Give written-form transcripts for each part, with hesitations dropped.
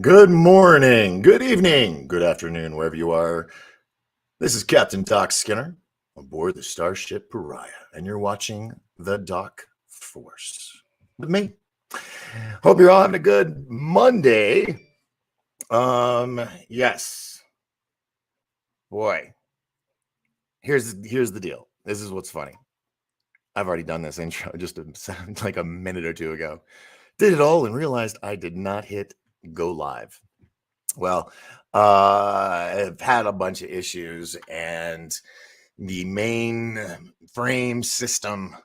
Good morning, good evening, good afternoon, wherever you are. This is Captain Doc Skinner aboard the Starship Pariah, and you're watching the Doc Force with me. Hope you're all having a good Monday. Yes. Boy. Here's the deal. This is what's funny. I've already done this intro just like a minute or two ago. Did it all and realized I did not hit go live. Well, I've had a bunch of issues, and the main frame system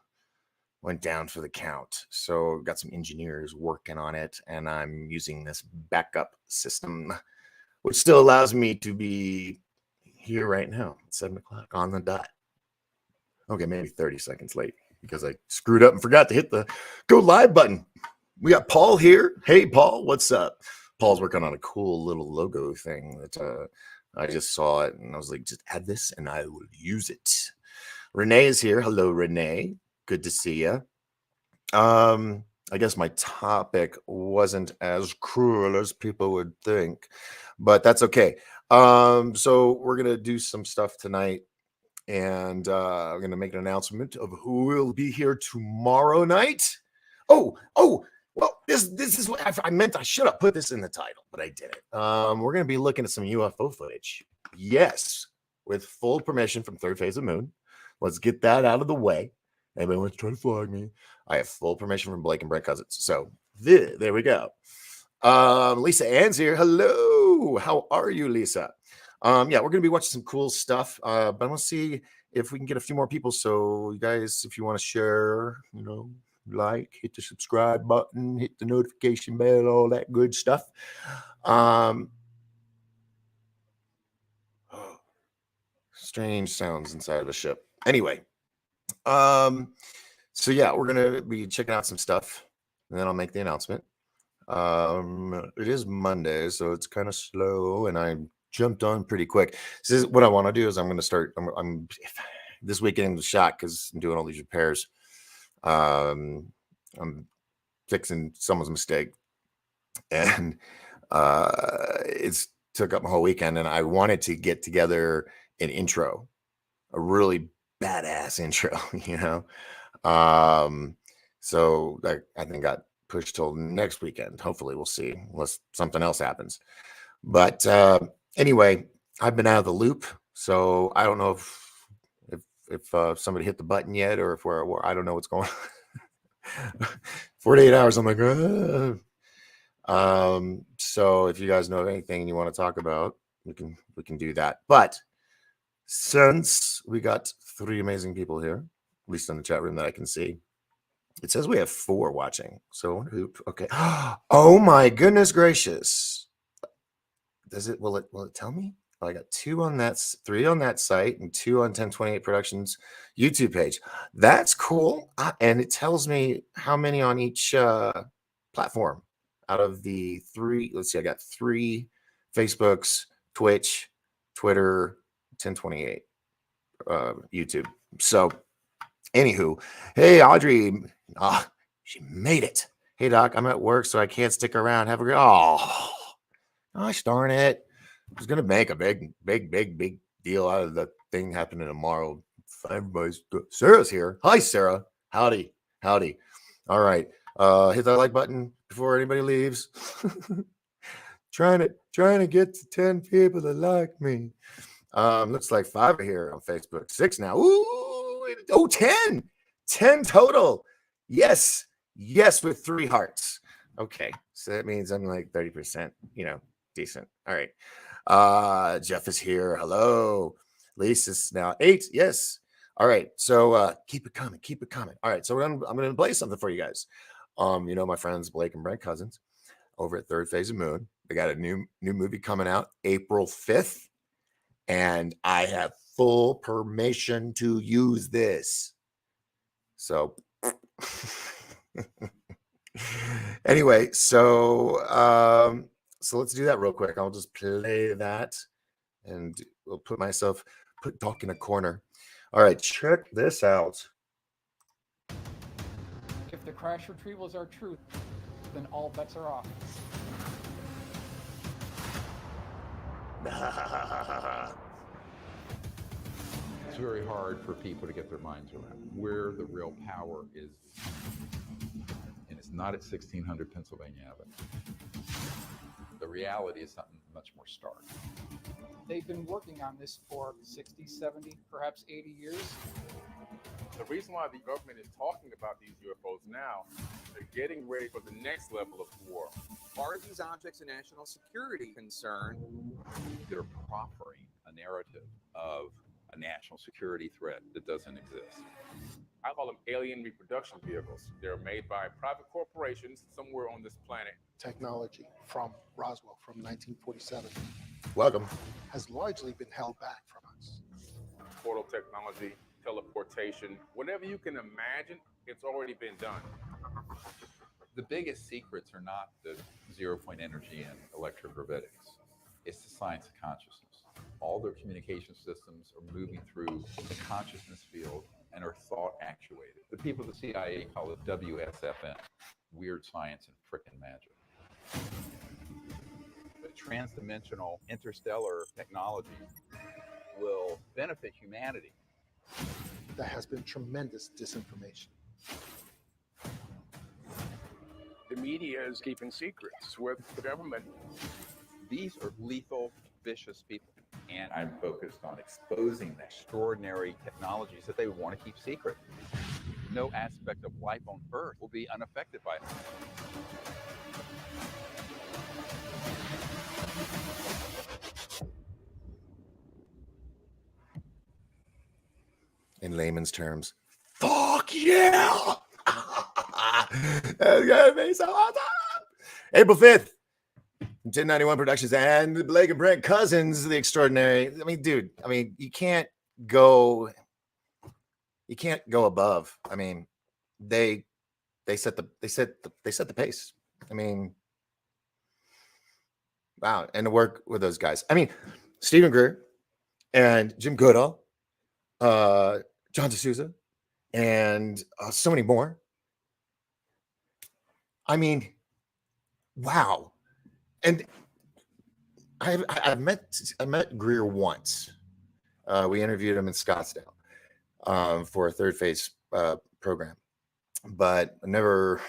went down for the count. So got some engineers working on it, and I'm using this backup system, which still allows me to be here right now at 7 o'clock on the dot. Okay, maybe 30 seconds late because I screwed up and forgot to hit the go live button. We got Paul here. Hey, Paul, what's up? Paul's working on a cool little logo thing that I just saw it, and I was like, just add this and I will use it. Renee is here. Hello, Renee. Good to see you. I guess my topic wasn't as cruel as people would think, but that's okay. So we're going to do some stuff tonight, and I'm going to make an announcement of who will be here tomorrow night. Oh, well, this is what I meant. I should have put this in the title, but I didn't. We're going to be looking at some UFO footage. Yes, with full permission from Third Phase of Moon. Let's get that out of the way. Anybody wants to try to flag me? I have full permission from Blake and Brent Cousins. So there we go. Lisa Ann's here. Hello. How are you, Lisa? Yeah, we're going to be watching some cool stuff, but I want to see if we can get a few more people. So you guys, if you want to share, like, hit the subscribe button, hit the notification bell, all that good stuff. Strange sounds inside of a ship. Anyway, so yeah, we're gonna be checking out some stuff, and then I'll make the announcement. It is Monday, so it's kind of slow, and I jumped on pretty quick. So what I want to do is I'm going to start. I'm this weekend was shot because I'm doing all these repairs. I'm fixing someone's mistake, and it's took up my whole weekend, and I wanted to get together an intro, a really badass intro, so I think got pushed till next weekend. Hopefully we'll see, unless something else happens. But anyway, I've been out of the loop, so I don't know if somebody hit the button yet, or if we're I don't know what's going on. 48 hours. I'm like, so if you guys know of anything you want to talk about, we can do that. But since we got 3 amazing people here, at least in the chat room that I can see, it says we have 4 watching. So okay. Oh my goodness gracious. Will it tell me? Oh, I got 2 on that, 3 on that site, and 2 on 1028 Productions YouTube page. That's cool. And it tells me how many on each platform out of the 3. Let's see, I got 3 Facebooks, Twitch, Twitter, 1028 YouTube. So anywho, hey Audrey, she made it. Hey Doc, I'm at work, so I can't stick around. Have a great. Oh, gosh darn it! I was gonna make a big deal out of the thing happening tomorrow. Everybody's good. Sarah's here. Hi, Sarah. Howdy. All right. Hit that like button before anybody leaves. trying to get to 10 people that like me. Looks like 5 are here on Facebook. 6 now. Ooh, 10 total. Yes, with 3 hearts. Okay, so that means I'm like 30%, decent. All right. Jeff is here. Hello. Lisa's now 8. Yes. All right. So keep it coming. All right. So I'm gonna play something for you guys. My friends Blake and Brent Cousins over at Third Phase of Moon. They got a new movie coming out April 5th. And I have full permission to use this. So anyway, so let's do that real quick. I'll just play that, and we'll put Doc in a corner. All right, check this out. If the crash retrievals are true, then all bets are off. It's very hard for people to get their minds around where the real power is. And it's not at 1600 Pennsylvania Avenue. The reality is something much more stark. They've been working on this for 60, 70, perhaps 80 years. The reason why the government is talking about these UFOs now, they're getting ready for the next level of war. Are these objects a national security concern? They're proffering a narrative of a national security threat that doesn't exist. I call them alien reproduction vehicles. They're made by private corporations somewhere on this planet. Technology from Roswell from 1947 Welcome. has largely been held back from us. Portal technology, teleportation, whatever you can imagine, it's already been done. The biggest secrets are not the zero-point energy and electrogravitics. It's the science of consciousness. All their communication systems are moving through the consciousness field and are thought actuated. The people at the CIA call it WSFM, weird science and frickin' magic. The transdimensional interstellar technology will benefit humanity. There has been tremendous disinformation. The media is keeping secrets with the government. These are lethal, vicious people. And I'm focused on exposing the extraordinary technologies that they want to keep secret. No aspect of life on Earth will be unaffected by it. In layman's terms, fuck yeah! That's gonna be so awesome! April 5th, 1091 Productions and Blake and Brent Cousins, the extraordinary. I mean, dude, you can't go above. I mean, they set the pace. I mean, wow. And to work with those guys. I mean, Stephen Greer and Jim Goodall, John D'Souza, and so many more. I mean, wow. And I met Greer once. We interviewed him in Scottsdale for a third phase program, but I never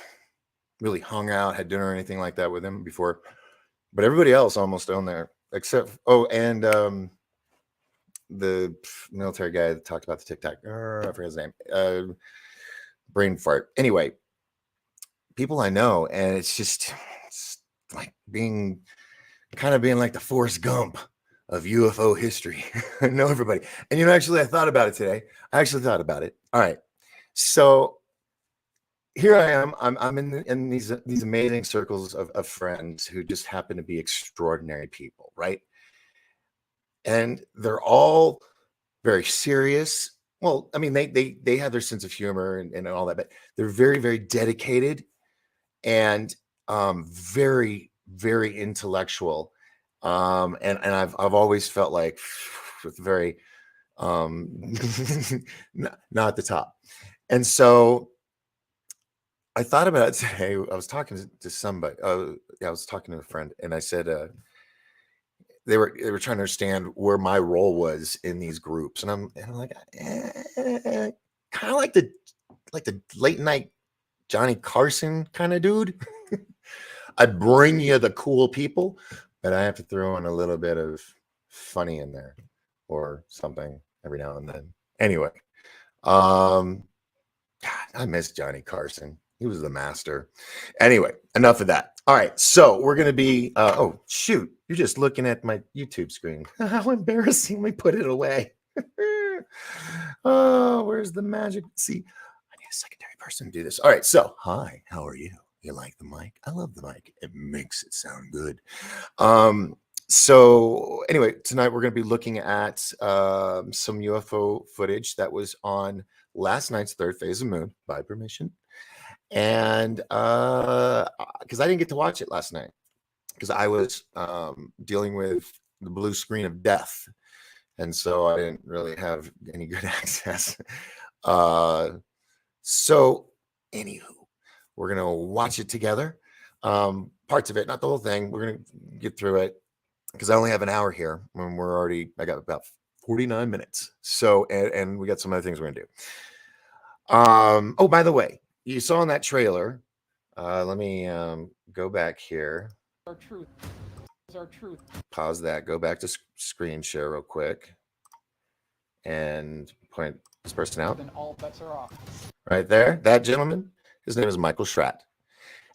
really hung out, had dinner or anything like that with him before. But everybody else almost on there, except and the military guy that talked about the Tic Tac. I forget his name. Brain fart. Anyway, people I know, and it's like being like the Forrest Gump of UFO history. I know everybody. And actually I thought about it today. All right. So here I am. I'm in these amazing circles of friends who just happen to be extraordinary people, right? And they're all very serious. Well, I mean, they have their sense of humor and all that, but they're very, very dedicated and very, very intellectual. And I've always felt like with very not at the top. And so I thought about it today. I was talking to somebody. I was talking to a friend, and I said they were trying to understand where my role was in these groups, and I'm like, kind of like the late night Johnny Carson kind of dude. I bring you the cool people, but I have to throw in a little bit of funny in there or something every now and then. Anyway, God, I miss Johnny Carson. He was the master. Anyway, enough of that. All right, so we're going to be, oh, shoot. You're just looking at my YouTube screen. How embarrassing. Let me put it away. Oh, where's the magic? See, I need a secondary person to do this. All right, so, hi, how are you? You like the mic? I love the mic. It makes it sound good. So anyway, tonight we're going to be looking at some UFO footage that was on last night's third phase of Moon by permission. And because I didn't get to watch it last night because I was dealing with the blue screen of death. And so I didn't really have any good access. So anywho, we're going to watch it together. Parts of it, not the whole thing. We're going to get through it. because I only have an hour here when I got about 49 minutes. So, and we got some other things we're gonna do. Oh, by the way, you saw in that trailer. Let me go back here. Our truth is our truth. Pause that. Go back to screen share real quick, and point this person out. Then all bets are off. Right there, that gentleman. His name is Michael Schratt,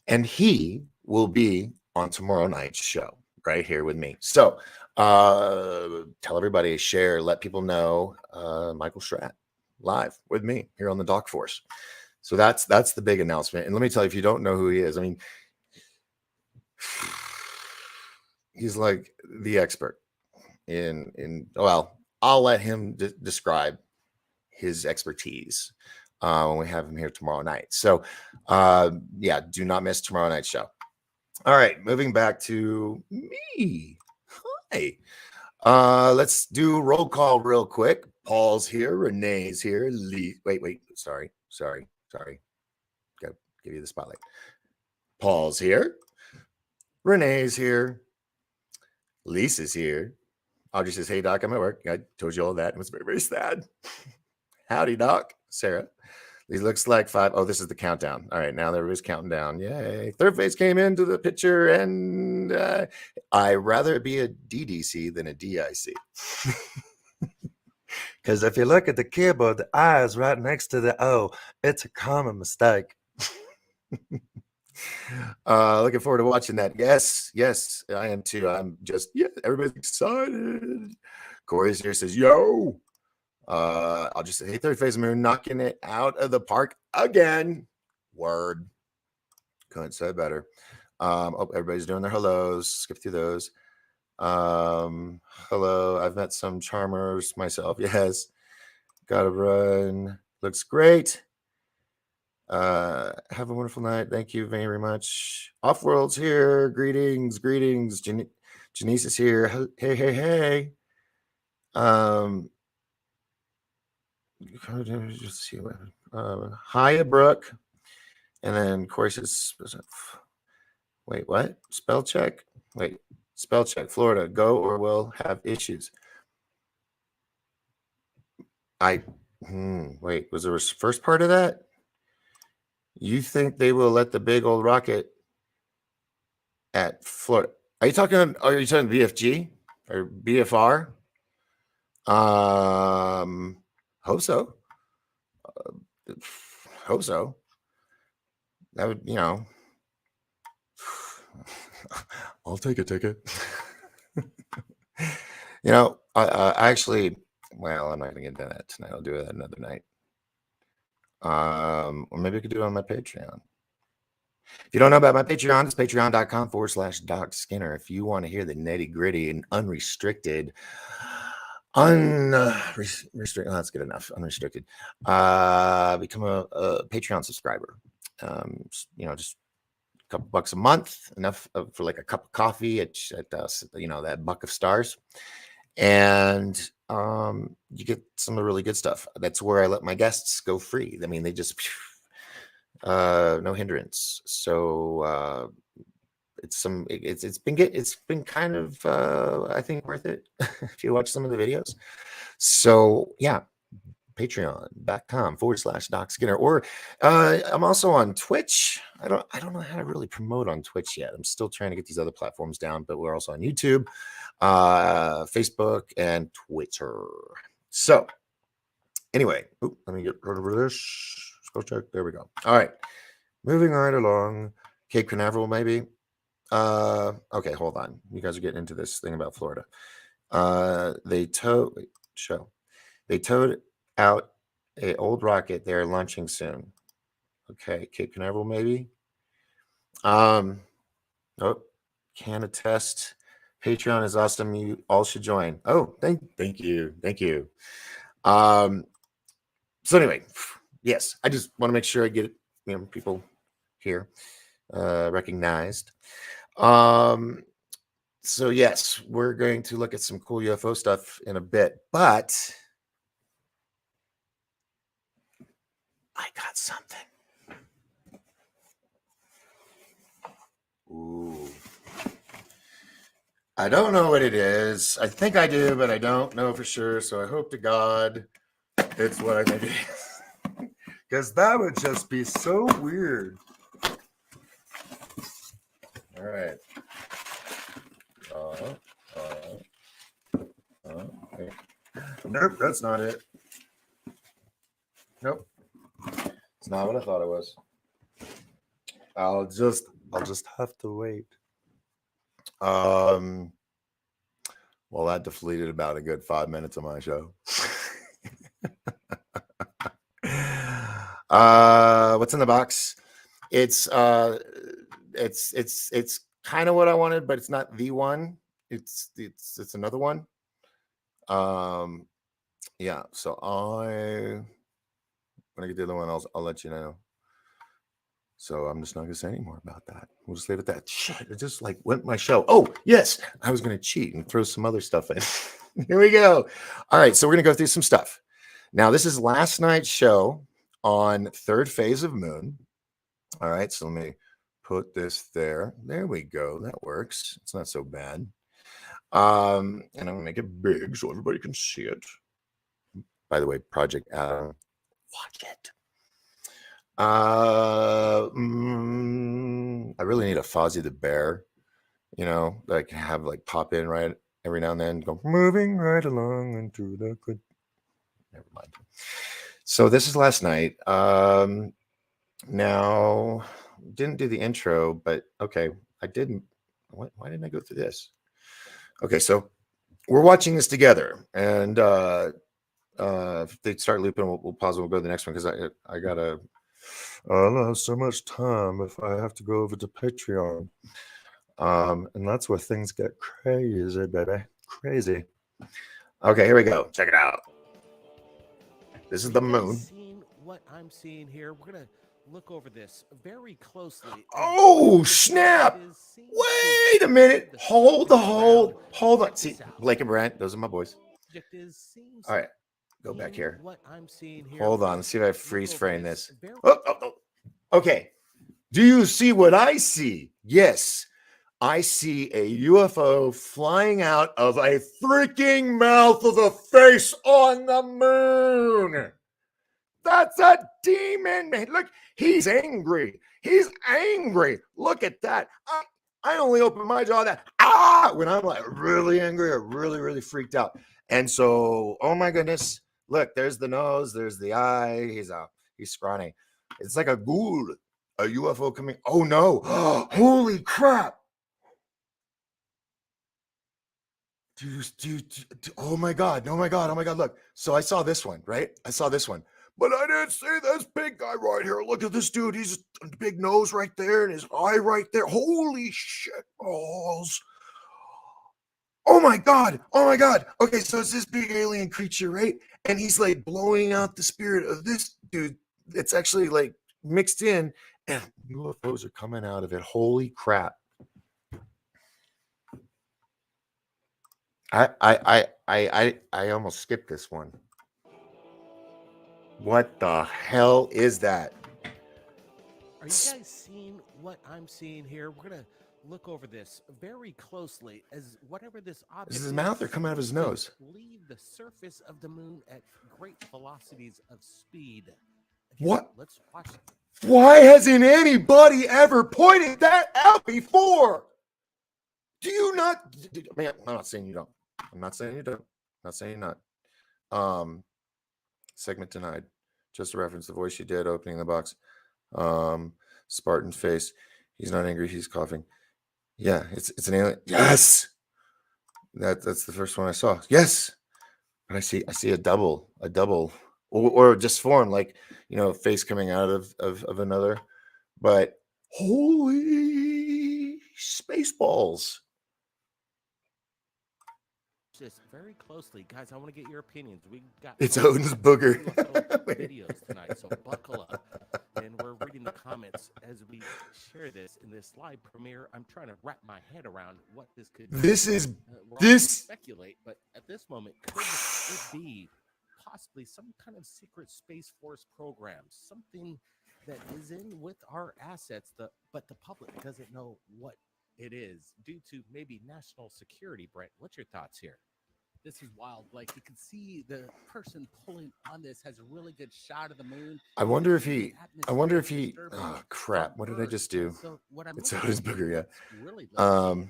and he will be on tomorrow night's show right here with me. So tell everybody, share, let people know Michael Schratt live with me here on the Doc Force. So that's the big announcement. And let me tell you, if you don't know who he is, I mean, he's like the expert in well, I'll let him describe his expertise when we have him here tomorrow night. So yeah, do not miss tomorrow night's show. All right, moving back to me. Hi. Let's do roll call real quick. Paul's here, Renee's here. Wait, sorry. Gotta give you the spotlight. Paul's here, Renee's here, Lisa's here. Audrey says, "Hey Doc, I'm at work." I told you all that. It was very, very sad. Howdy, Doc. Sarah. These looks like 5. Oh, this is the countdown. All right, now everybody's counting down. Yay. Third phase came into the picture, and I'd rather be a DDC than a DIC. Because if you look at the keyboard, the I is right next to the O. It's a common mistake. Looking forward to watching that. Yes, I am too. I'm just, everybody's excited. Corey's here, says, yo. I'll just say, hey, third phase moon, knocking it out of the park again. Word. Couldn't say better. Oh, everybody's doing their hellos. Skip through those. Hello. I've met some charmers myself. Yes. Gotta run. Looks great. Have a wonderful night. Thank you very much. Offworld's here. Greetings. Janice is here. Hey. Just see what. Hiya, Brooke. And then Corey says, wait, what? Spell check? Wait, spell check. Florida, go or will have issues. Wait, was there a first part of that? You think they will let the big old rocket at Florida? Are you talking BFG or BFR? Hope so. Hope so. That would, I'll take a ticket. I actually, well, I'm not going to get into that tonight. I'll do it another night. Or maybe I could do it on my Patreon. If you don't know about my Patreon, it's patreon.com/Doc Skinner. If you want to hear the nitty gritty and unrestricted, restricted. That's good enough. Unrestricted. Become a Patreon subscriber. Just a couple bucks a month, enough for like a cup of coffee at that buck of stars, and you get some really good stuff. That's where I let my guests go free. I mean, they just no hindrance. So it's been kind of I think worth it if you watch some of the videos. So yeah, patreon.com/Doc Skinner. Or I'm also on Twitch. I don't know how to really promote on Twitch yet. I'm still trying to get these other platforms down, but we're also on YouTube, Facebook, and Twitter. So anyway, let me get rid of this. Go check. There we go. All right. Moving right along. Cape Canaveral, maybe. Okay, hold on. You guys are getting into this thing about Florida. They towed out a old rocket. They're launching soon. Okay, Cape Canaveral, maybe. Can attest. Patreon is awesome. You all should join. Oh, thank you. So anyway, yes, I just want to make sure I get people here recognized. So yes, we're going to look at some cool UFO stuff in a bit, but I got something. Ooh. I don't know what it is. I think I do, but I don't know for sure. So I hope to God it's what I think it is. Because that would just be so weird. All right. Okay. Nope, that's not it. Nope. It's not what I thought it was. I'll just have to wait. Well, that deflated about a good 5 minutes of my show. What's in the box? It's kind of what I wanted, but it's not the one. It's another one. Yeah. So when I get the other one, I'll let you know. So I'm just not gonna say any more about that. We'll just leave it at that. Shit, it just like went my show. Oh yes, I was gonna cheat and throw some other stuff in. Here we go. All right, so we're gonna go through some stuff. Now this is last night's show on third phase of moon. All right, so let me put this there. There we go. That works. It's not so bad. And I'm gonna make it big so everybody can see it. By the way, Project Adam, watch it. I really need a Fozzie the Bear, that I can have like pop in right every now and then, go moving right along into the good. Never mind. So this is last night. Now didn't do the intro, but okay, I didn't. Why didn't I go through this? Okay, so we're watching this together, and if they start looping, we'll pause and we'll go to the next one because I gotta. I don't have so much time if I have to go over to Patreon. And that's where things get crazy, baby. Crazy. Okay, here we go. Check it out. This is the moon. Seeing what I'm seeing here, we're gonna look over this very closely. Oh, snap! Wait a minute. Hold on. See, Blake and Brent, those are my boys. All right, go back here. What I'm seeing here. Hold on. Let's see if I freeze frame this. Oh. Okay. Do you see what I see? Yes. I see a UFO flying out of a freaking mouth of a face on the moon. That's a demon, man. Look, he's angry. He's angry. Look at that. I only open my jaw when I'm like really angry or really, really freaked out. And so, oh my goodness. Look, there's the nose, there's the eye. He's scrawny. It's like a ghoul, a UFO coming. Oh no. Holy crap. Dude, oh my God. Look. So I saw this one, right? But I didn't see this big guy right here. Look at this dude. He's a big nose right there and his eye right there. Holy shit balls. Oh my God. Okay, so it's this big alien creature, right? And he's like blowing out the spirit of this dude. It's actually like mixed in, and UFOs are coming out of it. Holy crap. I almost skipped this one. What the hell is that? Are you guys seeing what I'm seeing here? We're gonna look over this very closely as whatever this object is his mouth or coming out of his nose? Leave the surface of the moon at great velocities of speed. Again, what? Let's watch it. Why hasn't anybody ever pointed that out before? Do you not? Man, I'm not saying you don't. I'm not saying you don't. I'm not saying you're not. Segment denied. Just a reference. The voice you did opening the box. Spartan face. He's not angry. He's coughing. Yeah, it's an alien. Yes. That's the first one I saw. Yes. But I see a double, or just form like face coming out of another. But holy space balls. This very closely, guys. I want to get your opinions. We got it's Odin's booger videos tonight, so buckle up. And we're reading the comments as we share this in this live premiere. I'm trying to wrap my head around what this could be. This speculate, but at this moment, could it be possibly some kind of secret Space Force program, something that is in with our assets, but the public doesn't know what it is due to maybe national security. Brent, what's your thoughts here? This is wild. Like you can see the person pulling on this has a really good shot of the moon. I wonder if See the he. I wonder if atmospheric he. disturbance Oh from crap! What did I Earth. just And do? so what I'm It's looking out his at here, booger. Yeah. what's really let's see,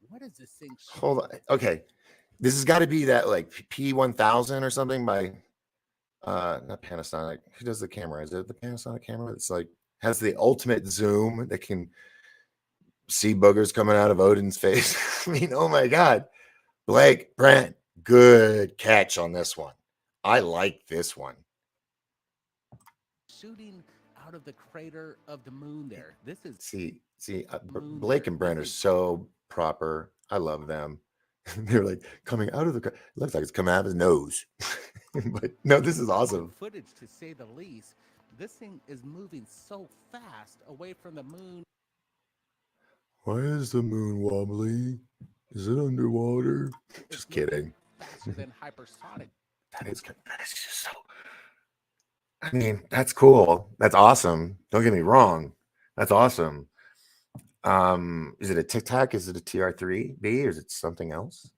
what is this thing Hold showing? on. Okay. This has got to be that like P1000 or something by not Panasonic. Who does the camera? Is it the Panasonic camera? It's like has the ultimate zoom that can see boogers coming out of Odin's face. I mean, oh my god. Blake, Brent, good catch on this one. I like this one. Shooting out of the crater of the moon there. This is See, moon Blake there. and Brent are This is so proper. I love them. They're like coming out of the. It looks like it's coming out of his nose. But no, this is awesome. footage to say the least. This thing is moving so fast away from the moon. Why is the moon wobbly? Is it underwater? It's Just moving kidding. faster than hypersonic. That is just so. I mean, that's cool. That's awesome. Don't get me wrong. That's awesome. Is it a Tic Tac? Is it a TR3B? Or is it something else?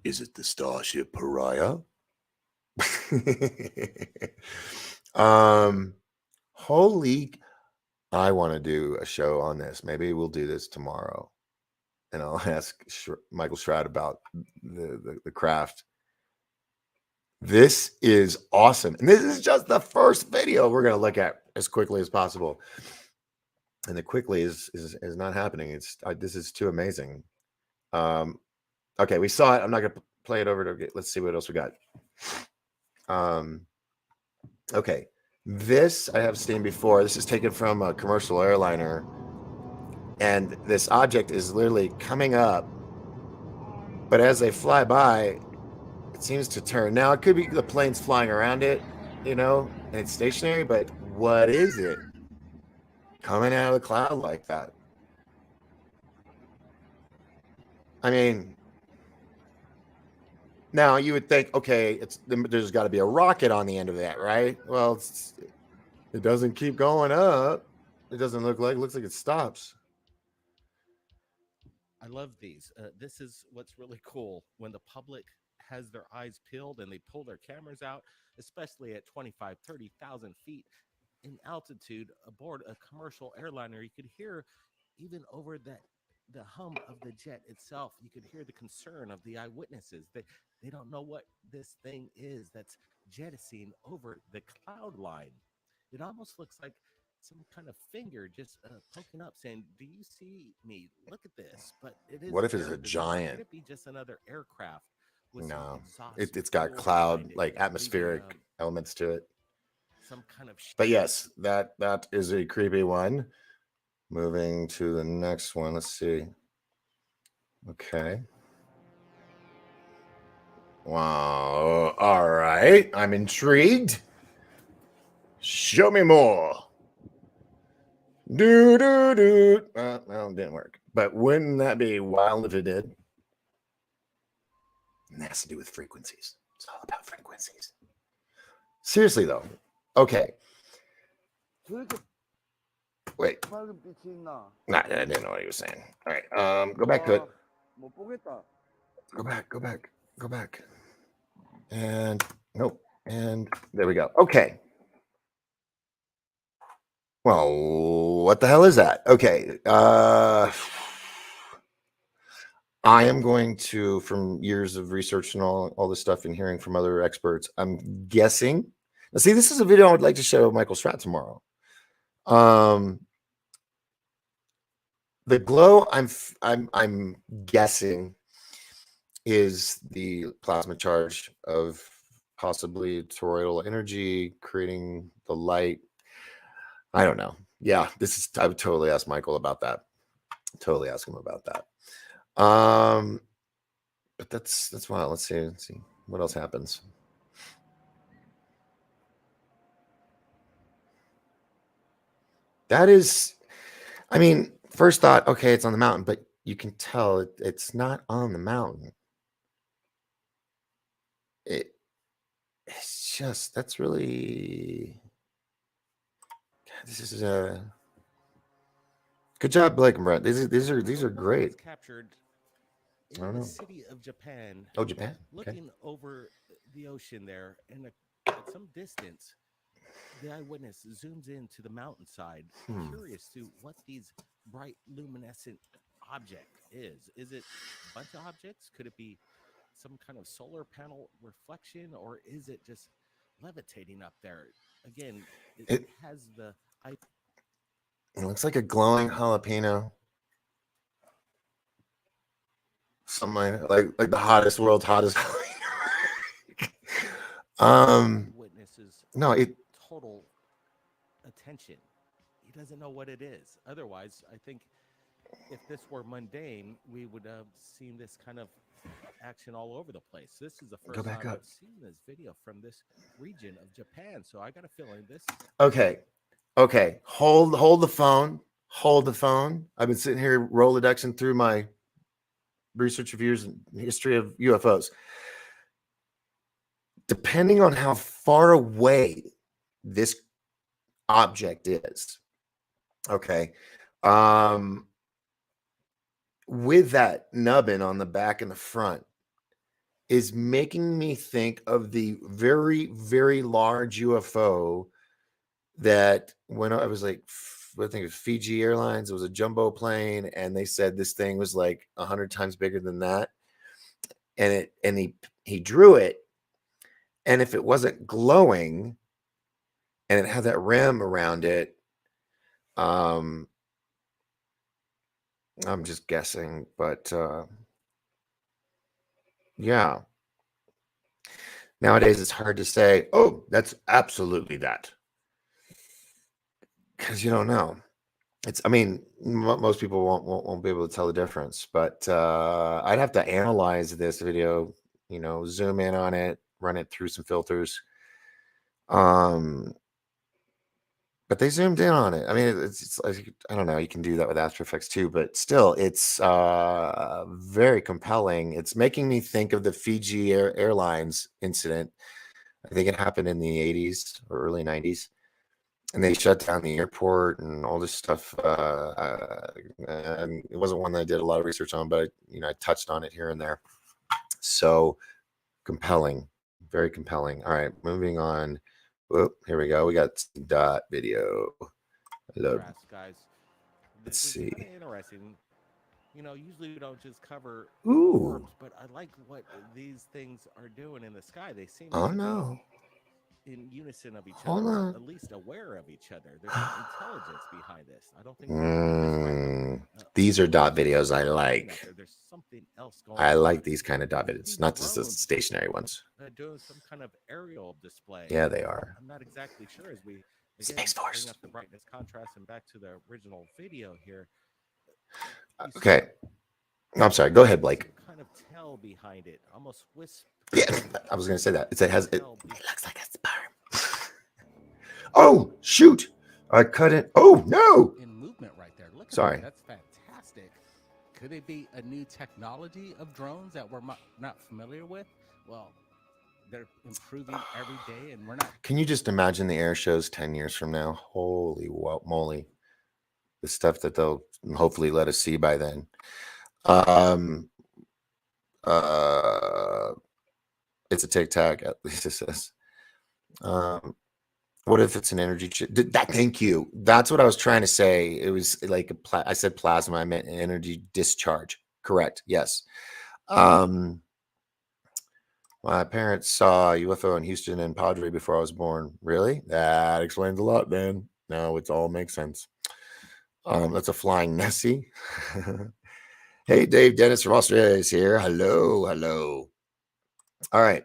Is it the Starship Pariah? Holy, I want to do a show on this. Maybe we'll do this tomorrow. And I'll ask Michael Shroud about the craft. This is awesome. And this is just the first video we're going to look at as quickly as possible. And the quickly is not happening. This is too amazing. Okay, we saw it. I'm not going to play it over to let's see what else we got. Okay. This I have seen before. This is taken from a commercial airliner. And this object is literally coming up. But as they fly by, it seems to turn. Now, it could be the plane's flying around it, and it's stationary, but what is it? Coming out of the cloud like that. I mean, now you would think, okay, there's got to be a rocket on the end of that, right? Well, it doesn't keep going up. It doesn't look like. It looks like it stops. I love these. This is what's really cool when the public has their eyes peeled and they pull their cameras out, especially at 25, 30,000 feet in altitude aboard a commercial airliner. You could hear even over the hum of the jet itself, you could hear the concern of the eyewitnesses. They don't know what this thing is that's jettisoning over the cloud line. It almost looks like some kind of finger just poking up saying, do you see me? Look at this. But it is What if it's very a bizarre. giant? Could it be just another aircraft with some No, exhaust it's got fuel cloud, behind it, like maybe, atmospheric elements to it. some kind of But yes, that is a creepy one. Moving to the next one. Let's see. Okay. Wow. All right. I'm intrigued. Show me more. Do. Well, it didn't work. But wouldn't that be wild if it did? And that has to do with frequencies. It's all about frequencies. Seriously, though. Okay. Wait. Nah, I didn't know what he was saying. All right. Go back to it. Go back. And nope. And there we go. Okay. Well, what the hell is that? Okay. I am going to, from years of research and all this stuff and hearing from other experts, I'm guessing. Now, see, this is a video I would like to show Michael Stratt tomorrow. The glow, I'm guessing, is the plasma charge of possibly toroidal energy creating the light. I don't know. Yeah, I would totally ask Michael about that. Totally ask him about that. But that's wild. Let's see what else happens. That is, I mean, first thought, okay, it's on the mountain, but you can tell it's not on the mountain. It's just, that's really, this is Good job, Blake and Brett. These are So one great. was captured I don't in the know. city of Japan, Oh, Japan. Okay. looking over the ocean there, and at some distance, the eyewitness zooms into the mountainside, curious to what these bright luminescent object is. Is it a bunch of objects? Could it be some kind of solar panel reflection, or is it just levitating up there? Again, it It has the I it looks like a glowing jalapeno. Something like the hottest, world's hottest jalapeno. eyewitness's No, it total attention. He doesn't know what it is. Otherwise, I think if this were mundane, we would have seen this kind of action all over the place. This is the go first back time up. I've seen this video from this region of Japan. So I got a feeling this. Okay. Okay. Hold the phone. Hold the phone. I've been sitting here Rolodexing through my research reviews and history of UFOs. Depending on how far away this object is, okay, with that nubbin on the back and the front is making me think of the very, very large UFO that when I was like, I think it was Fiji Airlines, it was a jumbo plane, and they said this thing was like 100 times bigger than that. And he drew it, and if it wasn't glowing and it had that rim around it, I'm just guessing, but yeah. Nowadays it's hard to say, oh, that's absolutely that. Because you don't know. It's, I mean, most people won't be able to tell the difference, but I'd have to analyze this video, zoom in on it, run it through some filters. But they zoomed in on it. I mean, it's like, I don't know, you can do that with After Effects too, but still, it's very compelling. It's making me think of the Fiji Airlines incident. I think it happened in the 80s or early 90s. And they shut down the airport and all this stuff. And it wasn't one that I did a lot of research on, but I touched on it here and there. So compelling, very compelling. All right, moving on. Whoop, here we go. We got dot video. Load. Guys, Let's this is see. kind of interesting. Usually we don't just cover Ooh. orbs, but I like what these things are doing in the sky. They seem Oh to no. be in unison of each Hold other, on. or at least aware of each other. There's some intelligence behind this. I don't think they're just like These are dot observers videos I looking out like. there. There's something else going I on. like these kind of dot videos, These not just the drones stationary ones. doing some kind of aerial display. Yeah, they are. I'm not exactly sure as we again Space Force. bring up the brightness contrast and back to the original video here. Okay. I'm sorry. Go ahead, Blake. Some kind of tell behind it, almost whisper. Yeah, I was going to say that. It looks like a sperm. Oh, shoot. I cut it. Oh, no. In movement right there. Look at Sorry. that. That's fantastic. Could it be a new technology of drones that we're not familiar with? Well, they're improving every day, and we're not. Can you just imagine the air shows 10 years from now? Holy moly. The stuff that they'll hopefully let us see by then. It's a tic-tac, at least it says. What if it's an energy chip? Thank you. That's what I was trying to say. It was like I said plasma. I meant an energy discharge. Correct. Yes. My parents saw a UFO in Houston and Padre before I was born. Really? That explains a lot, man. Now it all makes sense. That's a flying Nessie. Hey, Dave Dennis from Australia is here. Hello. All right.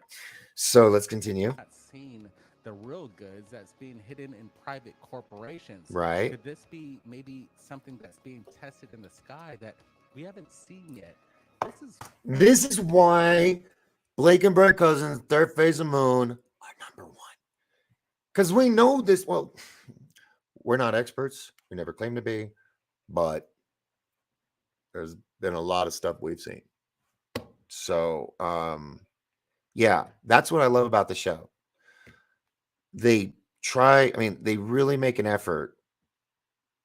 So let's continue. Not seen the real goods that's being hidden in private corporations. Right. Could this be maybe something that's being tested in the sky that we haven't seen yet? This is why Blake and Brett Cousins, Third Phase of Moon, are number one. Because we know this. Well, we're not experts. We never claim to be. But there's been a lot of stuff we've seen. So, yeah, that's what I love about the show. They really make an effort.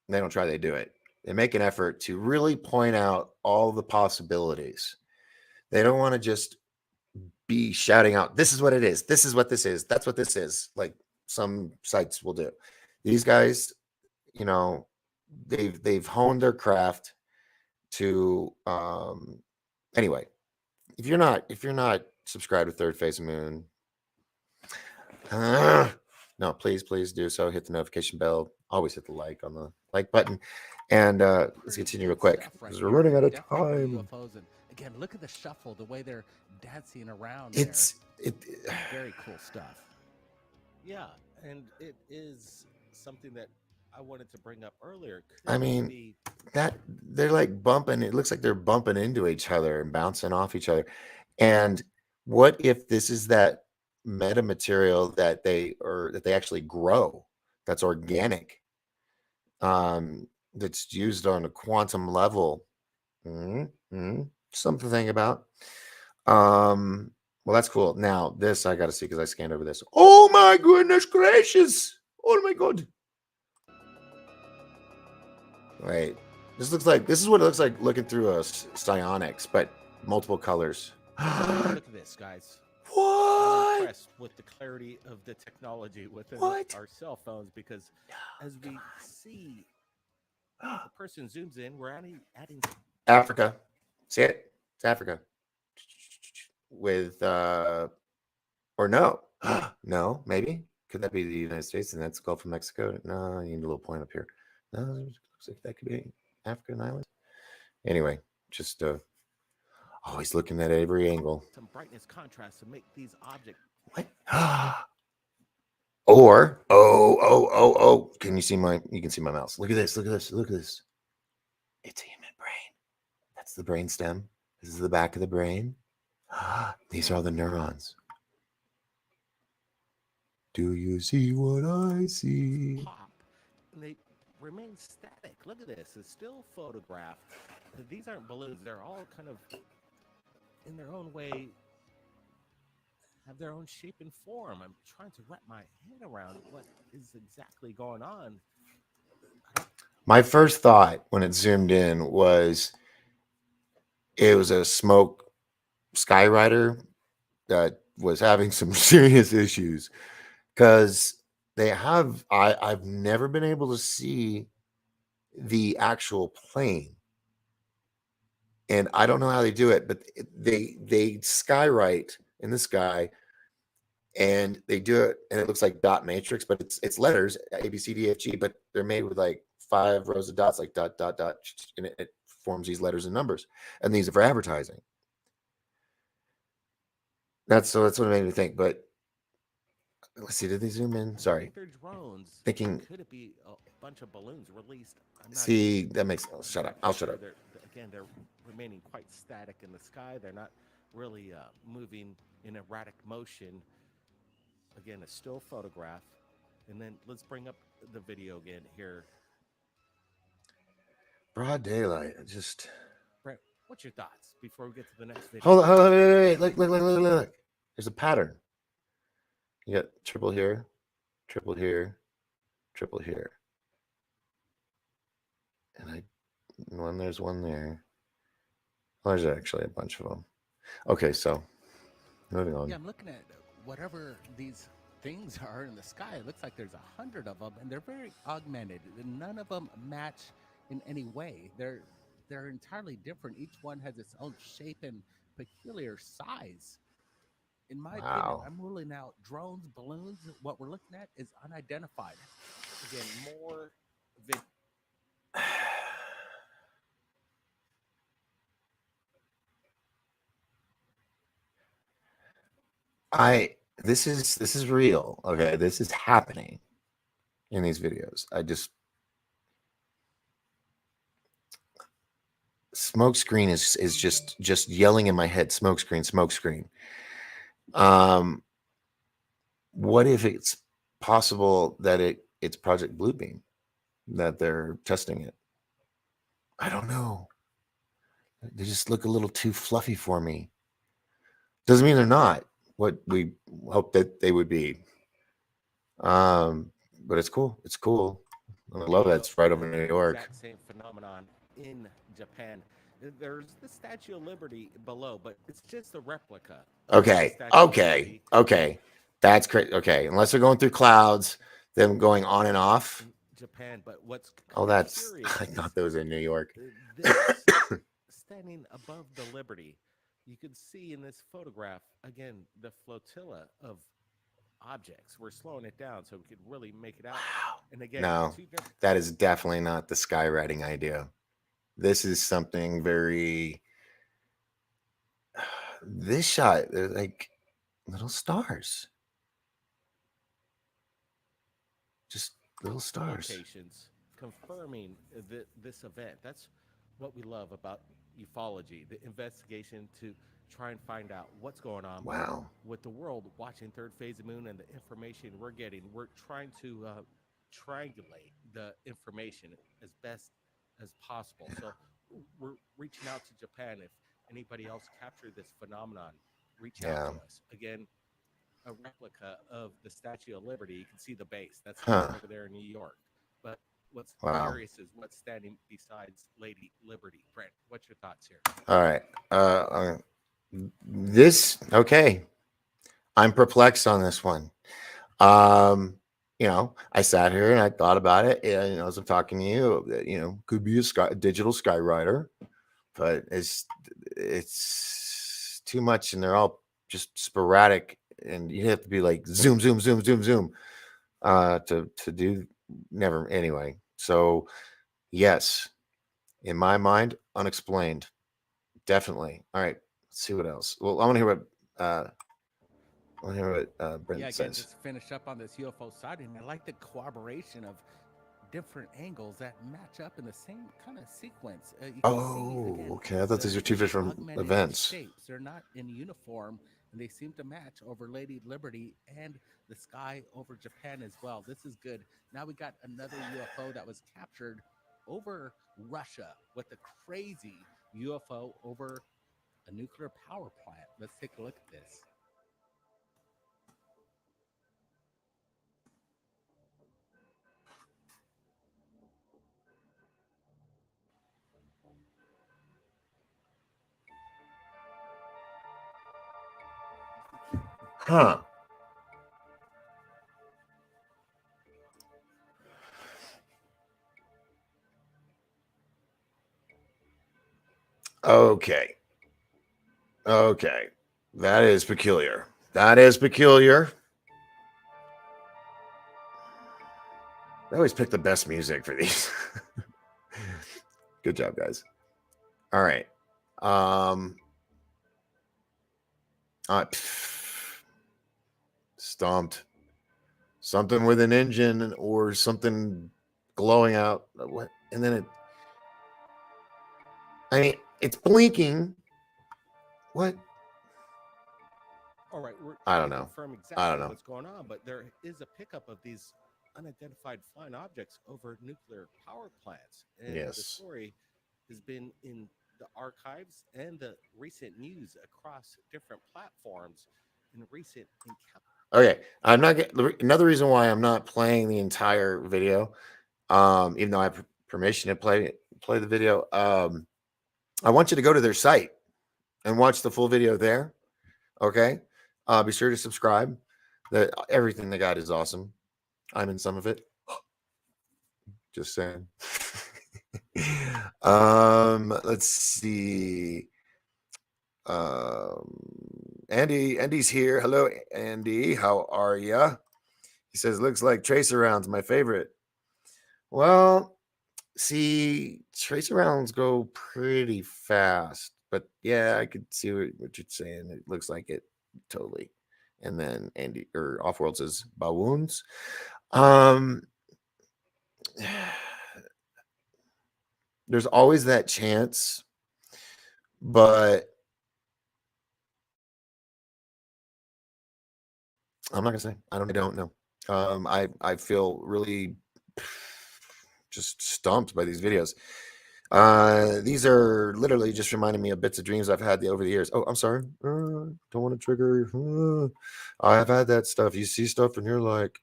They don't try, they do it They make an effort to really point out all the possibilities. They don't want to just be shouting out, this is what it is. This is what this is. That's what this is. Like some sites will do. These guys, you know, they've honed their craft to anyway. If you're not subscribed to Third Phase of Moon, no, please do so. Hit the notification bell. Always hit the like on the like button. And let's Pretty continue good real quick stuff right because we're here. running out of Definitely for time. UFOs. And again, look at the shuffle, the way they're dancing around It's there. Very cool stuff. Yeah, and it is something that I wanted to bring up earlier. I Could mean, be that they're like bumping. It looks like they're bumping into each other and bouncing off each other. And what if this is that meta material that they actually grow? That's organic. That's used on a quantum level. Something to think about. Well, that's cool. Now, this I got to see because I scanned over this. Oh my goodness gracious! Oh my god! Wait, this is what it looks like looking through a psionics, but multiple colors. look at this, guys. I'm What? impressed with the clarity of the technology within What? our cell phones because as we see the person zooms in, we're adding Africa. See it? It's Africa. With or no. No, maybe. Could that be the United States and that's Gulf of Mexico? No, you need a little point up here. No, it looks like that could be African island. Anyway, just always looking at every angle. some brightness contrast to make these objects. What? Or oh. Can you see you can see my mouse. Look at this. It's a human brain. That's the brain stem. This is the back of the brain. These are the neurons. Do you see what I see? Pop, and they remain static. Look at this. It's still photographed. These aren't balloons. They're all kind of, in their own way, have their own shape and form. I'm trying to wrap my head around what is exactly going on. My first thought when it zoomed in was it was a smoke Skyrider that was having some serious issues because I've never been able to see the actual plane. And I don't know how they do it, but they skywrite in the sky and they do it and it looks like dot matrix, but it's letters A B C D F G, but they're made with like 5 rows of dots, like dot dot dot, and it forms these letters and numbers, and these are for advertising. That's what it made me think. But let's see, did they zoom in? Sorry, They're drones. thinking. Could it be a bunch of balloons released? I'm not See, that makes. Oh, shut up! I'll shut up. They're remaining quite static in the sky. They're not really moving in erratic motion. Again, a still photograph. And then let's bring up the video again here. Broad daylight. Just Brent, what's your thoughts before we get to the next video? hold on, wait. Look. There's a pattern. You got triple here, triple here, triple here, and there's one there. Well, there's actually a bunch of them. Okay, so moving on. Yeah, I'm looking at whatever these things are in the sky. It looks like there's 100 of them, and they're very augmented. None of them match in any way. They're entirely different. Each one has its own shape and peculiar size. In my opinion, I'm ruling out drones, balloons. What we're looking at is unidentified. Again, more this is real. Okay, this is happening in these videos. Smoke screen is just yelling in my head. Smoke screen. What if it's possible that it's Project Bluebeam that they're testing it? I don't know. They just look a little too fluffy for me. Doesn't mean they're not what we hope that they would be. But it's cool. I love that. It's right over New York. Exact same phenomenon in Japan. There's the Statue of Liberty below, but it's just a replica of the Okay. Statue of Okay. Liberty Okay. That's crazy. Okay. Unless they're going through clouds, them going on and off. in Japan. But what's Oh, kind of that's. curious I is thought that was in New York. this standing above the Liberty. You can see in this photograph again the flotilla of objects. We're slowing it down so we could really make it out. And again, No, two different. that is definitely not the skywriting idea. This is something very. This shot, they're like little stars. Just little stars. Locations confirming this event. That's what we love about ufology, the investigation to try and find out what's going on. Wow. With the world watching third phase of the moon and the information we're getting, we're trying to triangulate the information as best as possible. So we're reaching out to Japan. If anybody else captured this phenomenon, reach out to us. Again, a replica of the Statue of Liberty. You can see the base. That's over there in New York. But what's curious is what's standing besides Lady Liberty. Brent, what's your thoughts here? All right. This, okay. I'm perplexed on this one. I sat here and I thought about it. And as I'm talking to you, could be a digital skywriter, but it's too much, and they're all just sporadic, and you have to be like zoom to do never anyway. So yes, in my mind, unexplained, definitely. All right, let's see what else. Well, I want to hear what Brent says. Just finish up on this UFO sighting. I like the corroboration of different angles that match up in the same kind of sequence. Okay. I thought these are two different events. Shapes. They're not in uniform, and they seem to match over Lady Liberty and the sky over Japan as well. This is good. Now we got another UFO that was captured over Russia with a crazy UFO over a nuclear power plant. Let's take a look at this. Huh. Okay. That is peculiar. I always pick the best music for these. Good job, guys. All right. Stomped. Something with an engine or something glowing out. What? And then it's blinking. What? All right, I don't know. Confirm exactly what's going on, but there is a pickup of these unidentified flying objects over nuclear power plants, and the story has been in the archives and the recent news across different platforms in recent encounters. Okay, I'm not getting another reason why I'm not playing the entire video, even though I have permission to play the video. I want you to go to their site and watch the full video there. Okay, be sure to subscribe. Everything they got is awesome. I'm in some of it. Just saying. Let's see. Andy's here. Hello, Andy. How are ya? He says, looks like tracer rounds, my favorite. Well, see, tracer rounds go pretty fast, but yeah, I could see what you're saying. It looks like it totally. And then Andy or Offworld says bawoons. There's always that chance, but I'm not gonna say. I don't know. I feel really just stumped by these videos. These are literally just reminding me of bits of dreams I've had over the years. Oh, I'm sorry. Don't want to trigger. I've had that stuff. You see stuff and you're like,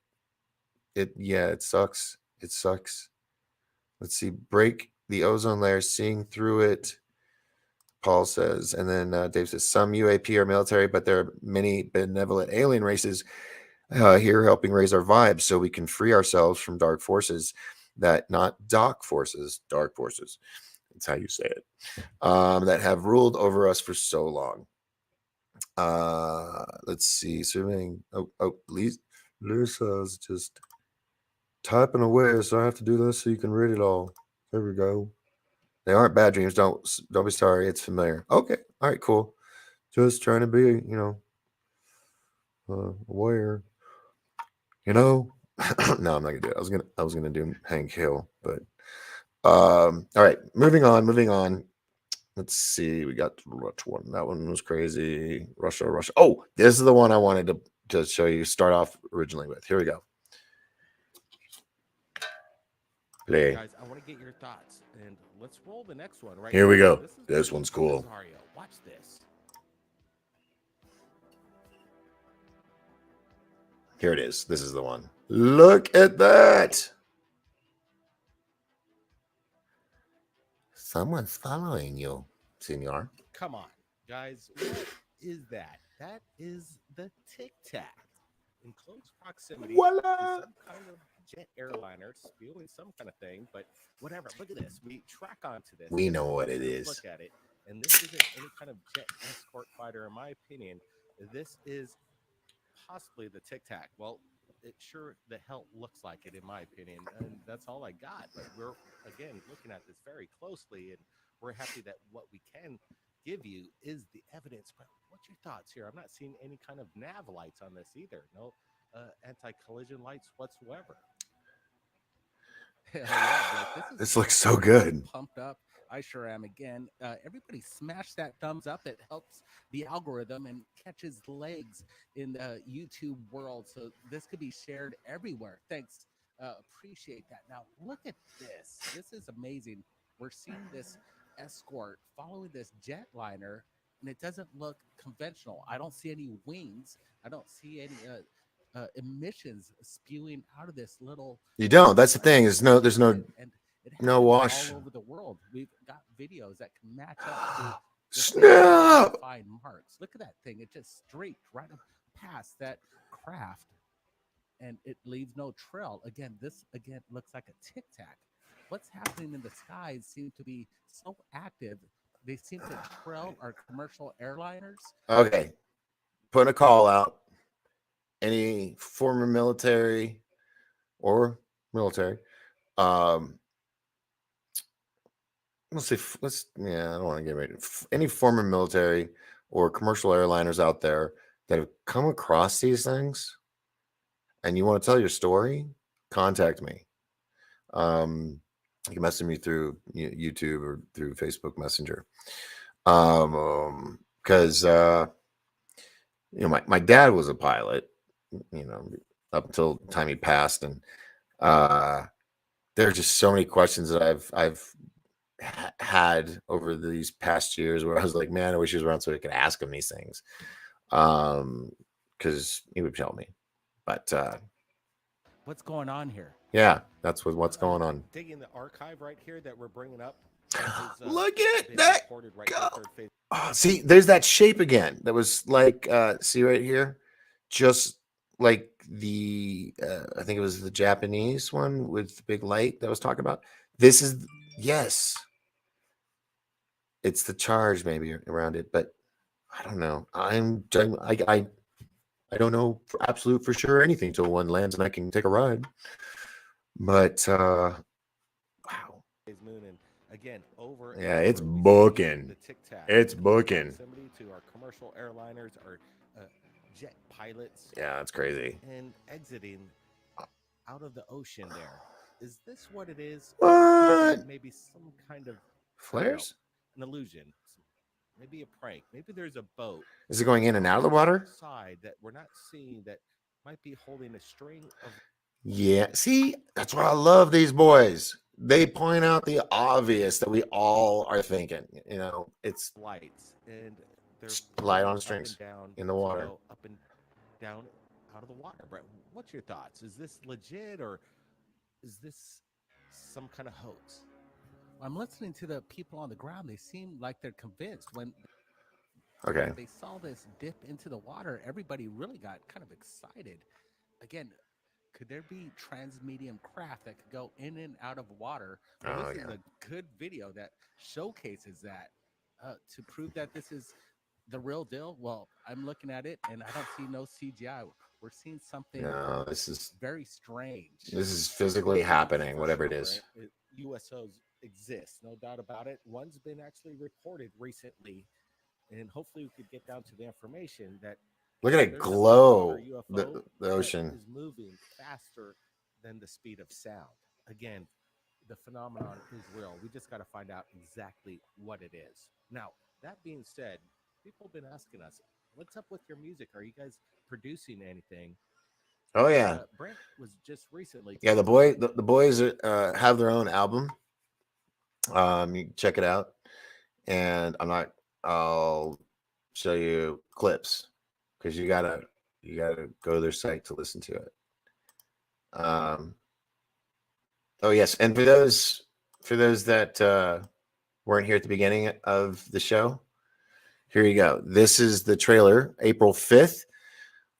it sucks. It sucks. Let's see. Break the ozone layer, seeing through it. Paul says, and then Dave says, some UAP are military, but there are many benevolent alien races here helping raise our vibes so we can free ourselves from dark forces that not dark forces. That's how you say it. That have ruled over us for so long. Let's see. Swimming. Lisa's just typing away, so I have to do this so you can read it all. There we go. They aren't bad dreams. Don't be sorry. It's familiar. Okay. All right. Cool. Just trying to be, aware. No, I'm not gonna do it. I was gonna do Hank Hill, but all right. Moving on. Let's see. We got which one? That one was crazy. Russia. Oh, this is the one I wanted to show you. Start off originally with. Here we go. Play. Guys, I want to get your thoughts, and let's roll the next one right Here we now. go. This is This pretty one's cool. bizarro. Watch this. Here it is. This is the one. Look at that. Someone's following you, senor. Come on, guys. What is that? That is the Tic Tac. In close proximity to Voila. some kind of jet airliner spewing some kind of thing, but whatever. Look at this. We track onto this. We know what it Let's is. look at it. And this isn't any kind of jet escort fighter, in my opinion. This is possibly the Tic Tac. Well, it sure the hell looks like it, in my opinion. And that's all I got. But we're, again, looking at this very closely, and we're happy that what we can give you is the evidence. But what's your thoughts here? I'm not seeing any kind of nav lights on this either. No anti-collision lights whatsoever. Hell yeah, Blake. This looks so good. Pumped up. I sure am. Again, everybody smash that thumbs up. It helps the algorithm and catches legs in the YouTube world. So this could be shared everywhere. Thanks. Appreciate that. Now look at this. This is amazing. We're seeing this escort following this jetliner, and it doesn't look conventional. I don't see any wings. I don't see any emissions spewing out of this little. You don't. That's the thing. There's no and it no happens wash. all over the world. We've got videos that can match up to Snap! fine marks. Look at that thing. It just streaked right up past that craft, and it leaves no trail. Again, this again looks like a Tic Tac. What's happening in the skies seem to be so active. They seem to trail our commercial airliners. Okay. Putting a call out. Any former military or military, let's say, I don't want to get ready. Any former military or commercial airliners out there that have come across these things and you want to tell your story, contact me. You can message me through YouTube or through Facebook Messenger. Because my dad was a pilot, up until the time he passed, and there are just so many questions that I've had over these past years where I was like, man, I wish he was around so I could ask him these things, because he would tell me. But what's going on here? Yeah, that's what's going on. Digging the archive right here that we're bringing up. Look at that. Right See, there's that shape again. That was like, see right here, just like the I think it was the Japanese one with the big light that I was talking about. This is, yes, it's the charge maybe around it, but I don't know. I don't know for sure anything till one lands and I can take a ride. But wow. Moon, and again, over yeah, it's booking. It's booking. To our commercial airliners, our jet pilots. Yeah, it's crazy. And exiting out of the ocean there. Is this what it is? What? Maybe some kind of flares? An illusion. Maybe a prank. Maybe there's a boat. Is it going in and out of the water? Side that we're not seeing that might be holding a string of. Yeah, see, that's why I love these boys. They point out the obvious that we all are thinking. It's lights and there's light on strings down in the water, up and down out of the water. Brett, what's your thoughts? Is this legit or is this some kind of hoax. I'm listening to the people on the ground. They seem like they're convinced. When Okay. they saw this dip into the water, everybody really got kind of excited. Again, could there be transmedium craft that could go in and out of water? Well, Oh, this is yeah. a good video that showcases that to prove that this is the real deal. Well, I'm looking at it and I don't see no CGI. We're seeing something No, this is very strange. physically happening, For whatever it sure, is. USOs exist, no doubt about it. One's been actually reported recently, and hopefully we could get down to the information that Look at it there's an glow, underwater UFO the ocean. that is moving faster than the speed of sound. Again, the phenomenon is real. We just got to find out exactly what it is. Now, that being said, people have been asking us, what's up with your music? Are you guys producing anything? Oh yeah, Brent was just recently yeah. telling us The boys have their own album. You can check it out, and I'll show you clips because you gotta go to their site to listen to it. Oh yes, and for those that weren't here at the beginning of the show, here you go. This is the trailer, April 5th.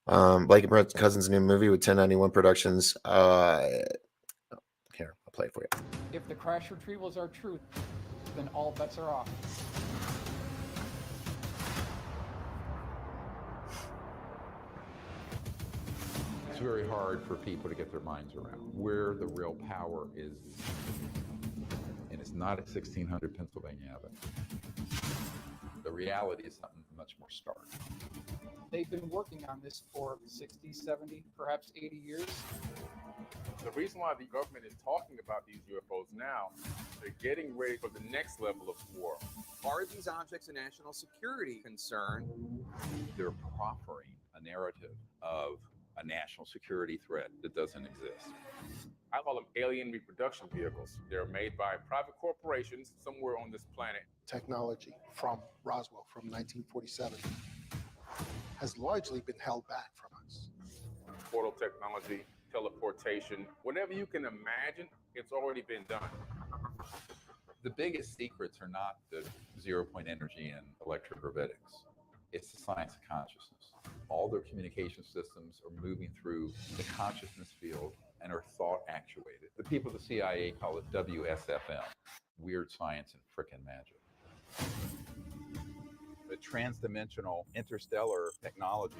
Blake and Brent's Cousins' new movie with 1091 Productions. Here, I'll play it for you. If the crash retrievals are true, then all bets are off. It's very hard for people to get their minds around where the real power is. And it's not at 1600 Pennsylvania Avenue. The reality is something much more stark. They've been working on this for 60, 70, perhaps 80 years. The reason why the government is talking about these UFOs now, they're getting ready for the next level of war. Are these objects a national security concern? They're proffering a narrative of a national security threat that doesn't exist. I call them alien reproduction vehicles. They're made by private corporations somewhere on this planet. Technology from Roswell from 1947 has largely been held back from us. Portal technology, teleportation, whatever you can imagine, it's already been done. The biggest secrets are not the 0-point energy and electrogravitics. It's the science of consciousness. All their communication systems are moving through the consciousness field and are thought actuated. The people at the CIA call it WSFM, weird science and frickin' magic. The transdimensional interstellar technology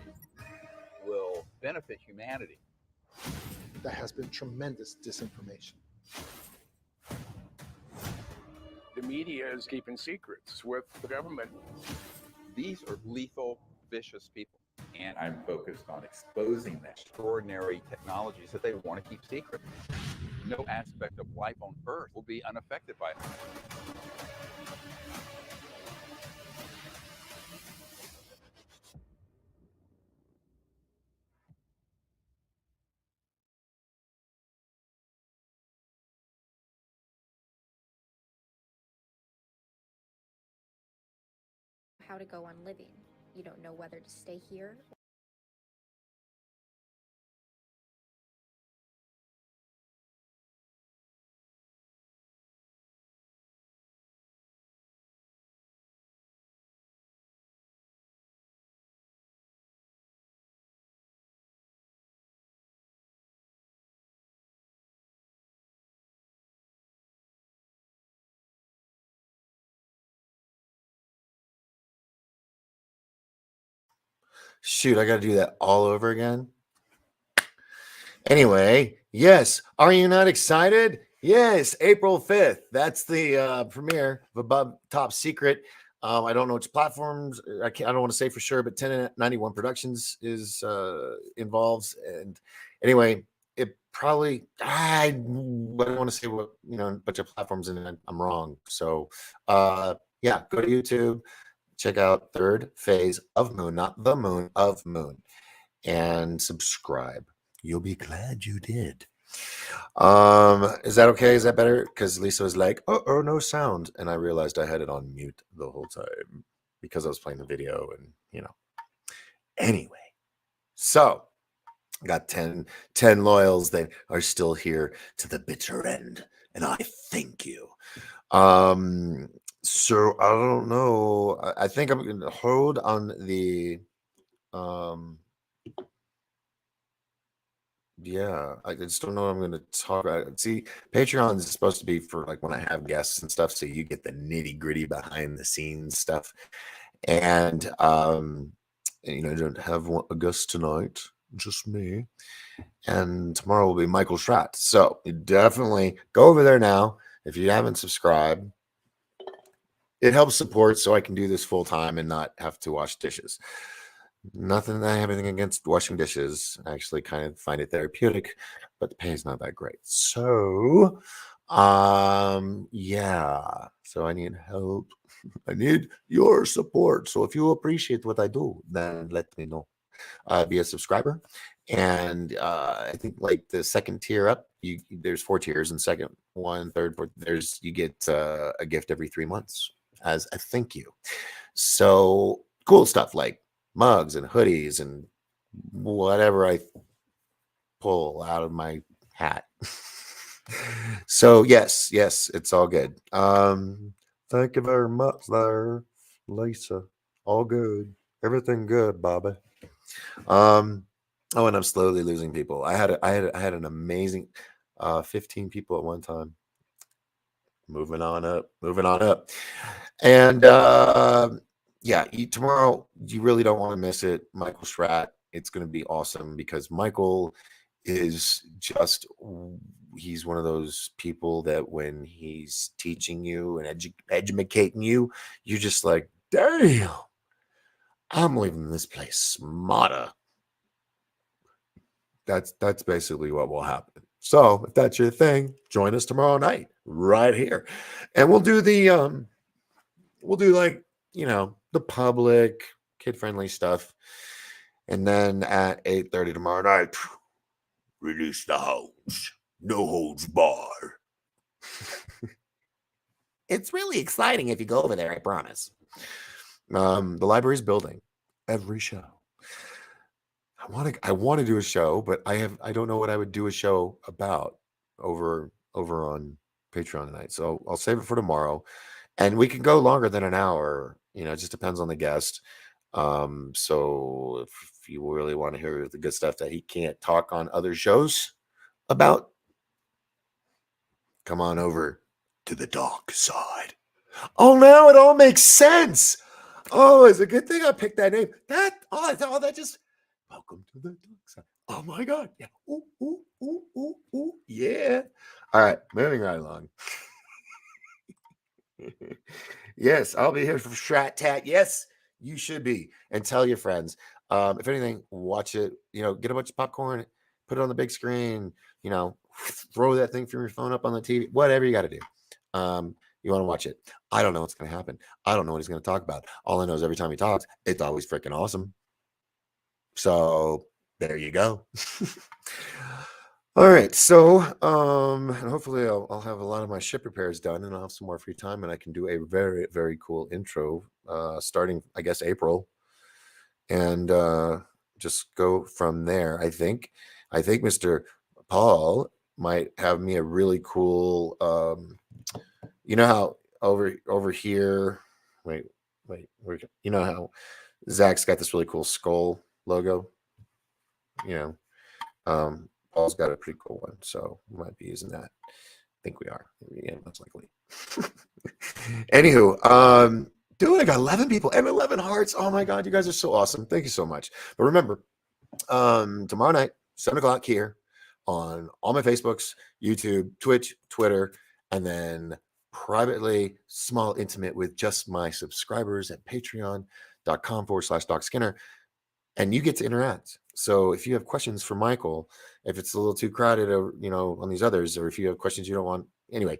will benefit humanity. There has been tremendous disinformation. The media is keeping secrets with the government. These are lethal, vicious people. And I'm focused on exposing the extraordinary technologies that they want to keep secret. No aspect of life on Earth will be unaffected by it. How to go on living. You don't know whether to stay here. Shoot, I got to do that all over again. Anyway, yes. Are you not excited? Yes, April 5th. That's the premiere of Above Top Secret. I don't know which platforms. I don't want to say for sure, but 1091 Productions is involved. And anyway, it probably I don't want to say what a bunch of platforms, and I'm wrong. So yeah, go to YouTube. Check out Third Phase of Moon, not the Moon, of Moon, and subscribe. You'll be glad you did. Is that okay? Is that better? Because Lisa was like, oh, no sound. And I realized I had it on mute the whole time because I was playing the video and, Anyway, so I got 10 loyals that are still here to the bitter end. and I thank you. So I don't know. I think I'm going to hold on the yeah, I just don't know what I'm going to talk about. See, Patreon is supposed to be for like when I have guests and stuff, so you get the nitty gritty behind the scenes stuff. And I don't have a guest tonight, just me. And tomorrow will be Michael Schratt. So you definitely go over there now if you haven't subscribed. It helps support so I can do this full time and not have to wash dishes. Nothing that I have anything against washing dishes. I actually kind of find it therapeutic, but the pay is not that great. So, yeah. So I need help. I need your support. So if you appreciate what I do, then let me know. Be a subscriber. And I think like the second tier up, there's 4 tiers, and second one, third, fourth, you get a gift every 3 months as a thank you. So cool stuff like mugs and hoodies and whatever I pull out of my hat. So yes, it's all good. Thank you very much there, Lisa. All good. Everything good, Bobby. Oh, and I'm slowly losing people. I had an amazing 15 people at one time. Moving on up. And yeah, tomorrow you really don't want to miss it. Michael Schratt. It's going to be awesome because Michael is just he's one of those people that when he's teaching you and educating you, you're just like, damn, I'm leaving this place smarter. That's basically what will happen. So if that's your thing, join us tomorrow night right here, and we'll do like the public kid friendly stuff, and then at 8:30 tomorrow night, release the hounds, no holds bar. It's really exciting if you go over there. I promise. The library's building every show. I want to do a show, but I don't know what I would do a show about over on Patreon tonight. So I'll save it for tomorrow, and we can go longer than an hour. It just depends on the guest. So if you really want to hear the good stuff that he can't talk on other shows about, come on over to the dark side. Oh, now it all makes sense. Oh, it's a good thing I picked that name. That just welcome to the dark side. Oh my God. Yeah. Ooh, ooh, ooh, ooh, ooh. Yeah. All right. Moving right along. Yes, I'll be here for Strat Tat. Yes, you should be. And tell your friends. If anything, watch it. Get a bunch of popcorn, put it on the big screen, throw that thing from your phone up on the TV, whatever you got to do. You want to watch it. I don't know what's going to happen. I don't know what he's going to talk about. All I know is every time he talks, it's always freaking awesome. So there you go. All right. So and hopefully I'll have a lot of my ship repairs done and I'll have some more free time and I can do a very, very cool intro starting, I guess, April. And just go from there. I think Mr. Paul might have me a really cool how over here, wait, how Zach's got this really cool skull logo. Paul's got a pretty cool one, so we might be using that. I think we are. Yeah, most likely. Anywho, dude, I got 11 people and 11 hearts. Oh my God, you guys are so awesome. Thank you so much. But remember, tomorrow night, 7 o'clock here on all my Facebooks, YouTube, Twitch, Twitter, and then privately, small, intimate with just my subscribers at patreon.com/Doc Skinner. And you get to interact. So if you have questions for Michael, if it's a little too crowded or, on these others, or if you have questions you don't want, anyway,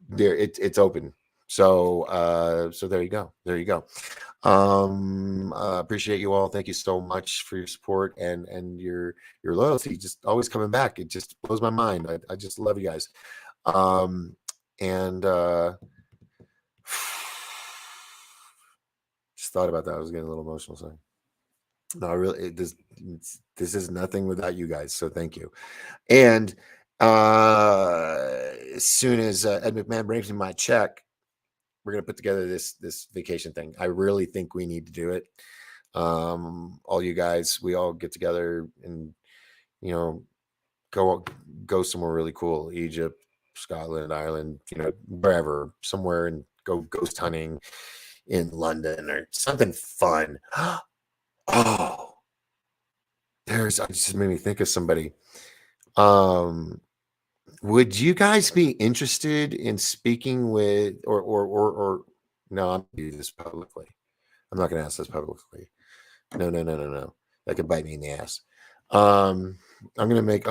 there it's open. So, so there you go. Appreciate you all. Thank you so much for your support and your loyalty. Just always coming back. It just blows my mind. I just love you guys. And just thought about that. I was getting a little emotional. Sorry. No, really, this is nothing without you guys. So thank you. And As soon as Ed McMahon brings me my check, we're gonna put together this vacation thing. I really think we need to do it. All you guys, we all get together and go somewhere really cool. Egypt, Scotland, Ireland, wherever, somewhere, and go ghost hunting in London or something fun. Oh, I just made me think of somebody. Would you guys be interested in speaking with or no, I'm gonna do this publicly. I'm not gonna ask this publicly. No. That could bite me in the ass. I'm gonna make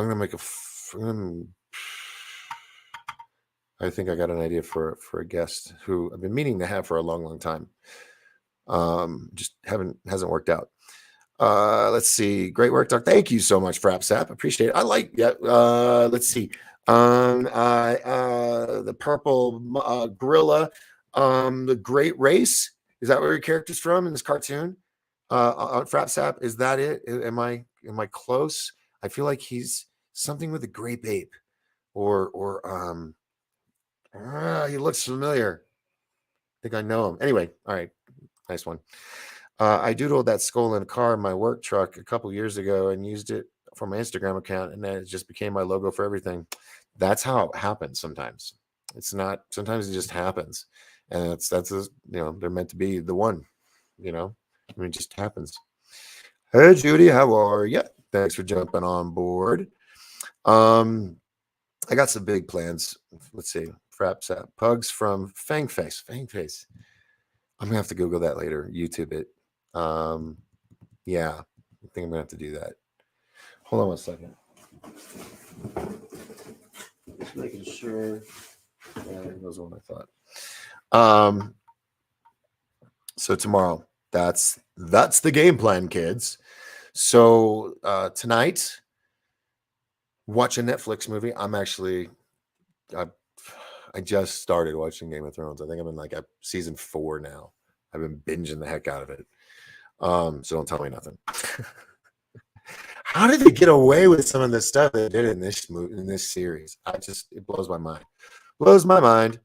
I think I got an idea for a guest who I've been meaning to have for a long time. Just hasn't worked out. Let's see. Great work, Doc. Thank you so much, Frapsap. Appreciate it. I like let's see. The purple gorilla, the Great Race. Is that where your character's from in this cartoon? On Frapsap, is that it? Am I close? I feel like he's something with a grape ape, or he looks familiar. I think I know him. Anyway, all right, nice one. I doodled that skull in a car in my work truck a couple years ago and used it for my Instagram account, and then it just became my logo for everything. That's how it happens sometimes. It's not. Sometimes it just happens, and they're meant to be the one. It just happens. Hey, Judy, how are you? Thanks for jumping on board. I got some big plans. Let's see. Fraps Pugs from Fangface. Fangface. I'm gonna have to Google that later. YouTube it. Yeah, I think I'm gonna have to do that. Hold on 1 second. Just making sure. Yeah, that was what I thought. So tomorrow, that's the game plan, kids. So tonight, watch a Netflix movie. I just started watching Game of Thrones. I think I'm in like season 4 now. I've been binging the heck out of it. So don't tell me nothing. How did they get away with some of the stuff they did in this series? It blows my mind. Blows my mind.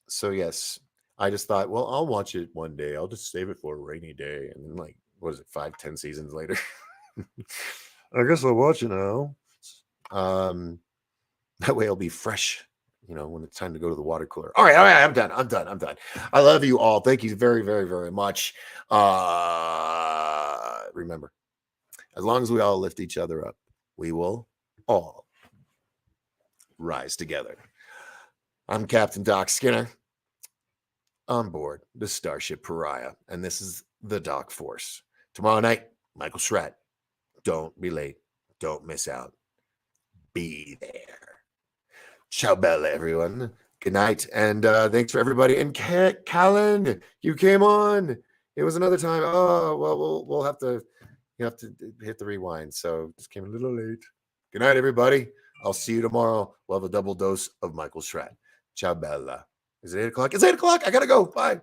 So yes, I just thought, well, I'll watch it one day. I'll just save it for a rainy day. And then, like, what is it, 5-10 seasons later? I guess I'll watch it now. That way it'll be fresh, when it's time to go to the water cooler. All right, I'm done. I love you all. Thank you very, very, very much. Remember, as long as we all lift each other up, we will all rise together. I'm Captain Doc Skinner, on board the Starship Pariah, and this is the Doc Force. Tomorrow night, Michael Schratt. Don't be late. Don't miss out. Be there. Ciao bella, everyone. Good night, and thanks for everybody. And Callan, you came on. It was another time. Oh well, we'll have to. You have to hit the rewind. So just came a little late. Good night, everybody. I'll see you tomorrow. We'll have a double dose of Michael Schratt. Ciao bella. Is it 8 o'clock? It's 8 o'clock. I gotta go. Bye.